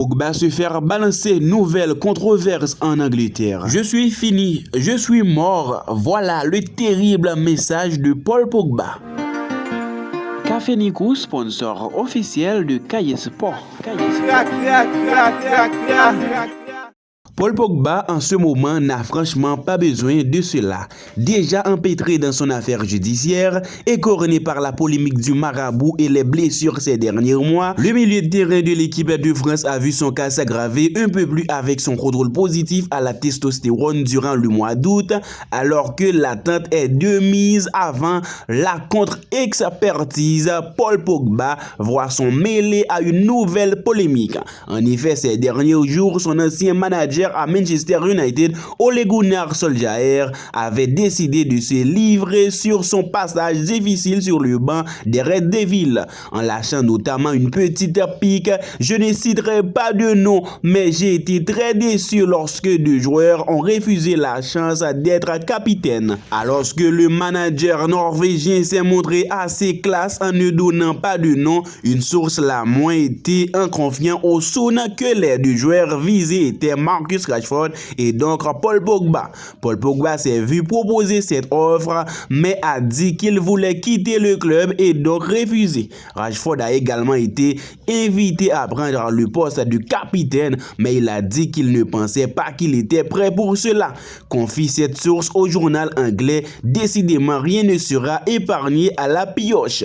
Pogba se faire balancer nouvelle controverse en Angleterre. Je suis fini, je suis mort. Voilà le terrible message de Paul Pogba. Café Nico, sponsor officiel de Cahiers Sport. Paul Pogba, en ce moment, n'a franchement pas besoin de cela. Déjà empêtré dans son affaire judiciaire, écorné par la polémique du marabout et les blessures ces derniers mois, le milieu de terrain de l'équipe de France a vu son cas s'aggraver un peu plus avec son contrôle positif à la testostérone durant le mois d'août, alors que l'attente est de mise avant la contre-expertise. Paul Pogba voit son mêlé à une nouvelle polémique. En effet, ces derniers jours, son ancien manager à Manchester United, Ole Gunnar Solskjaer, avait décidé de se livrer sur son passage difficile sur le banc des Red Devils, en lâchant notamment une petite pique. Je ne citerai pas de nom, mais j'ai été très déçu lorsque deux joueurs ont refusé la chance d'être capitaine. Alors que le manager norvégien s'est montré assez classe en ne donnant pas de nom, une source l'a moins été en confiant au Sun que les deux joueurs visés étaient Marcus Rashford et donc Paul Pogba. Paul Pogba s'est vu proposer cette offre, mais a dit qu'il voulait quitter le club et donc refusé. Rashford a également été invité à prendre le poste de capitaine, mais il a dit qu'il ne pensait pas qu'il était prêt pour cela. Confie cette source au journal anglais. Décidément, rien ne sera épargné à la pioche.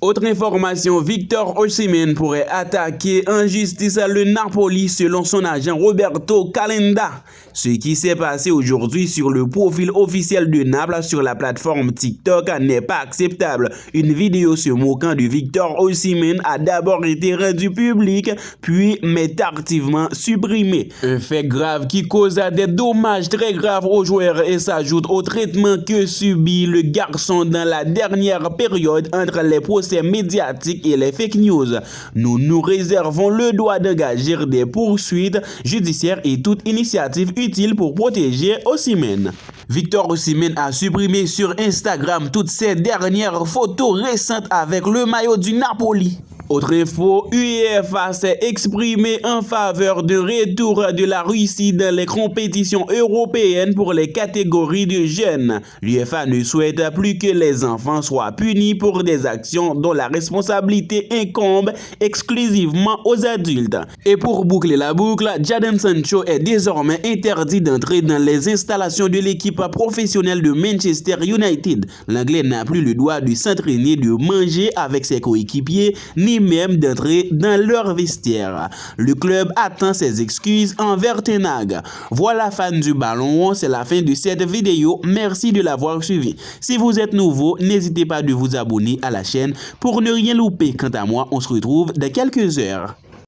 Autre information, Victor Osimhen pourrait attaquer en justice le Napoli selon son agent Roberto Calenda. Ce qui s'est passé aujourd'hui sur le profil officiel de Naples sur la plateforme TikTok n'est pas acceptable. Une vidéo se moquant de Victor Osimhen a d'abord été rendue publique, puis mais tardivement supprimée. Un fait grave qui cause des dommages très graves aux joueurs et s'ajoute au traitement que subit le garçon dans la dernière période entre les procès médiatiques et les fake news. Nous nous réservons le droit d'engager des poursuites judiciaires et toute initiative utile pour protéger Osimhen. Victor Osimhen a supprimé sur Instagram toutes ses dernières photos récentes avec le maillot du Napoli. Autre info, UEFA s'est exprimé en faveur d'un retour de la Russie dans les compétitions européennes pour les catégories de jeunes. L'UEFA ne souhaite plus que les enfants soient punis pour des actions dont la responsabilité incombe exclusivement aux adultes. Et pour boucler la boucle, Jadon Sancho est désormais interdit d'entrer dans les installations de l'équipe professionnelle de Manchester United. L'Anglais n'a plus le droit de s'entraîner, de manger avec ses coéquipiers, ni même d'entrer dans leur vestiaire. Le club attend ses excuses envers Ten Hag. Voilà, fans du ballon, c'est la fin de cette vidéo. Merci de l'avoir suivi. Si vous êtes nouveau, n'hésitez pas de vous abonner à la chaîne pour ne rien louper. Quant à moi, on se retrouve dans quelques heures.